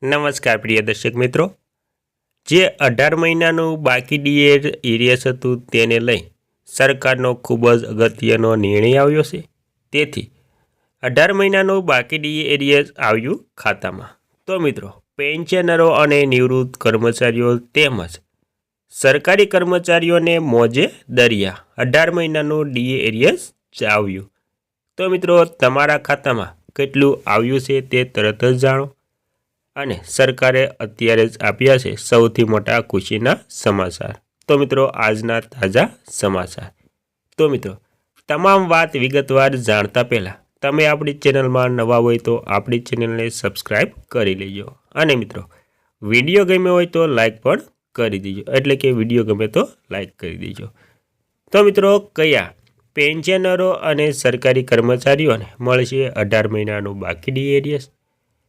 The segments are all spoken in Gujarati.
નમસ્કાર પ્રિય દર્શક મિત્રો, જે 18 મહિનાનું બાકી ડીએ એરિયસ હતું તેને લઈ સરકારનો ખૂબ જ અગત્યનો નિર્ણય આવ્યો છે. તેથી 18 મહિનાનું બાકી ડીએ એરિયસ આવ્યું ખાતામાં. તો મિત્રો, પેન્શનરો અને નિવૃત્ત કર્મચારીઓ તેમજ સરકારી કર્મચારીઓને મોજે દરિયા 18 મહિનાનું ડીએ એરિયસ આવ્યું. તો મિત્રો, તમારા ખાતામાં કેટલું આવ્યું છે તે તરત જ જાણો. અને સરકારે અત્યારે જ આપ્યા છે સૌથી મોટા ખુશીના સમાચાર. તો મિત્રો, આજના તાજા સમાચાર. તો મિત્રો, તમામ વાત વિગતવાર જાણતા પહેલાં તમે આપણી ચેનલમાં નવા હોય તો આપણી ચેનલને સબસ્ક્રાઈબ કરી લેજો. અને મિત્રો, વિડીયો ગમ્યો હોય તો લાઈક પણ કરી દેજો, એટલે કે વિડીયો ગમે તો લાઈક કરી દેજો. તો મિત્રો, કયા પેન્શનરો અને સરકારી કર્મચારીઓને મળશે 18 મહિનાનું બાકી ડી એરિયસ?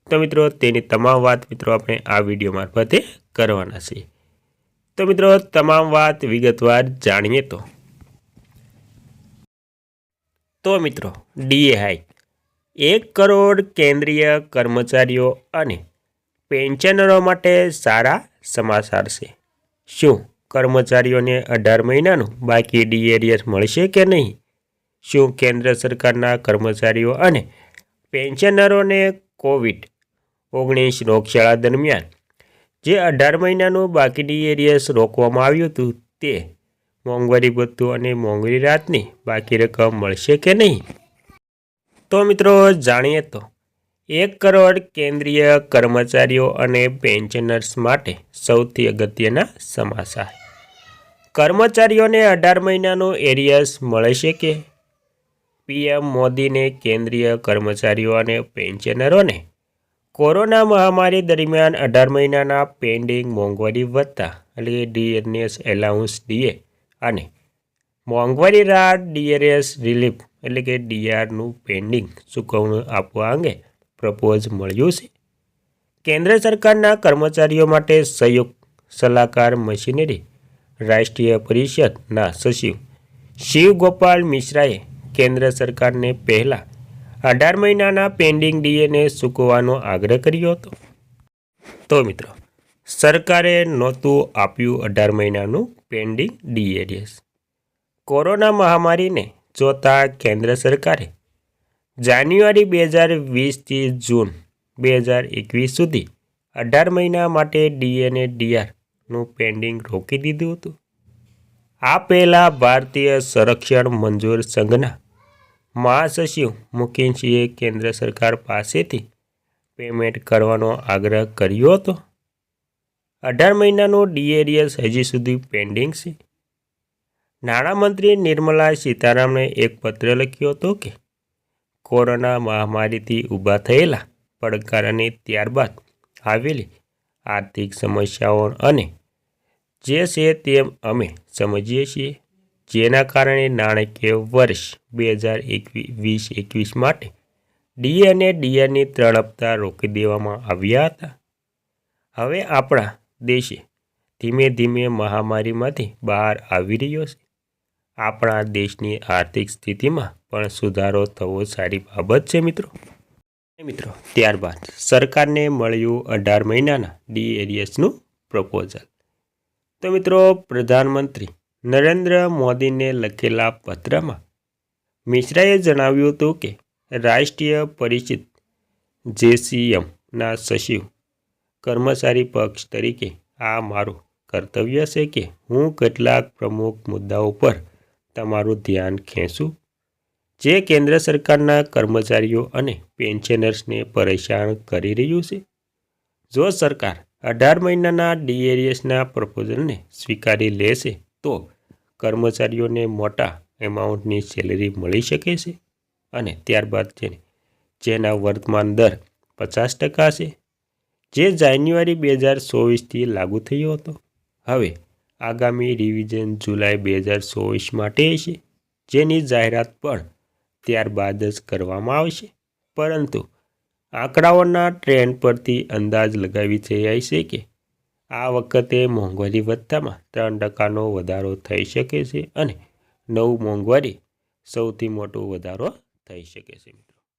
તો મિત્રો, તેની તમામ વાત મિત્રો આપણે આ વિડીયો મારફતે કરવાના છે. તો મિત્રો, તમામ વાત વિગતવાર જાણીએ તો મિત્રો, ડીએ હાઈક 1 કરોડ કેન્દ્રીય કર્મચારીઓ અને પેન્શનરો માટે સારા સમાચાર છે. શું કર્મચારીઓને 18 મહિનાનું બાકી ડી એરિયસ મળશે કે નહીં? શું કેન્દ્ર સરકારના કર્મચારીઓ અને પેન્શનરોને કોવિડ-19 રોગચાળા દરમિયાન જે 18 મહિનાનું બાકી ડી એરિયસ રોકવામાં આવ્યું હતું તે મોંઘવારી ભથ્થું અને મોંઘવારી રાહતની બાકી રકમ મળશે કે નહીં? તો મિત્રો, જાણીએ તો 1 કરોડ કેન્દ્રીય કર્મચારીઓ અને પેન્શનર્સ માટે સૌથી અગત્યના સમાચાર. કર્મચારીઓને 18 મહિનાનું એરિયસ મળશે કે? પીએમ મોદીને કેન્દ્રીય કર્મચારીઓ અને પેન્શનરોને કોરોના મહામારી દરમિયાન 18 મહિનાના પેન્ડિંગ મોંઘવારી ભથ્થા એટલે ડીએનએસ એલાઉન્સ ડીએ અને મોંઘવારી રાહત ડીઆરએસ રિલીફ એટલે કે ડીઆરનું પેન્ડિંગ ચૂકવણું આપવા અંગે પ્રપોઝ મળ્યું છે. કેન્દ્ર સરકારના કર્મચારીઓ માટે સંયુક્ત સલાહકાર મશીનરી રાષ્ટ્રીય પરિષદના સચિવ શિવ ગોપાલ મિશ્રાએ કેન્દ્ર સરકારને પહેલાં 18 મહિનાના પેન્ડિંગ ડીએને ચૂકવવાનો આગ્રહ કર્યો હતો. તો મિત્રો, સરકારે નહોતું આપ્યું 18 મહિનાનું પેન્ડિંગ ડી એરિયસ. કોરોના મહામારીને જોતા કેન્દ્ર સરકારે જાન્યુઆરી 2020થી જૂન 2021 સુધી 18 મહિના માટે ડીએ અને ડીઆરનું પેન્ડિંગ રોકી દીધું હતું. આ પહેલાં ભારતીય સંરક્ષણ મંજૂર સંઘના મહાસચિવ મુકેશસિંહે કેન્દ્ર સરકાર પાસેથી પેમેન્ટ કરવાનો આગ્રહ કર્યો હતો. 18 મહિનાનું ડી એરિયસ હજી સુધી પેન્ડિંગ છે. નાણામંત્રી નિર્મલા સીતારામણે એક પત્ર લખ્યો હતો કે કોરોના મહામારીથી ઊભા થયેલા પડકાર અને ત્યારબાદ આવેલી આર્થિક સમસ્યાઓ અને જે છે તેમ અમે સમજીએ છીએ, જેના કારણે નાણાકીય વર્ષ 2020-21 માટે ડી અને ડીઆરની 3 હપ્તા રોકી દેવામાં આવ્યા હતા. હવે આપણા દેશે ધીમે ધીમે મહામારીમાંથી બહાર આવી રહ્યો છે. આપણા દેશની આર્થિક સ્થિતિમાં પણ સુધારો થવો સારી બાબત છે મિત્રો. ત્યારબાદ સરકારને મળ્યું 18 મહિનાના ડી એરિયસનું પ્રપોઝલ. તો મિત્રો, પ્રધાનમંત્રી નરેન્દ્ર મોદીને લખેલા પત્રમાં મિશ્રાએ જણાવ્યું હતું કે રાષ્ટ્રીય પરિષદ જેસીએમના સચિવ કર્મચારી પક્ષ તરીકે આ મારું કર્તવ્ય છે કે હું કેટલાક પ્રમુખ મુદ્દાઓ પર તમારું ધ્યાન ખેંચું જે કેન્દ્ર સરકારના કર્મચારીઓ અને પેન્શનર્સને પરેશાન કરી રહ્યું છે. જો સરકાર 18 મહિનાના ડી એરિયસના પ્રપોઝલને સ્વીકારી લેશે તો કર્મચારીઓને મોટા એમાઉન્ટની સેલેરી મળી શકે છે અને ત્યારબાદ જેના વર્તમાન દર 50% છે, જે જાન્યુઆરી 2024થી લાગુ થયો હતો, હવે આગામી રિવિઝન જુલાઈ 2024 માટે છે, જેની જાહેરાત પણ ત્યારબાદ જ કરવામાં આવશે. પરંતુ આંકડાઓના ટ્રેન્ડ પરથી અંદાજ લગાવી શકાય છે કે આ વખતે મોંઘવારી ભથ્થામાં 3%નો વધારો થઈ શકે છે અને નવું મોંઘવારી સૌથી મોટો વધારો થઈ શકે છે.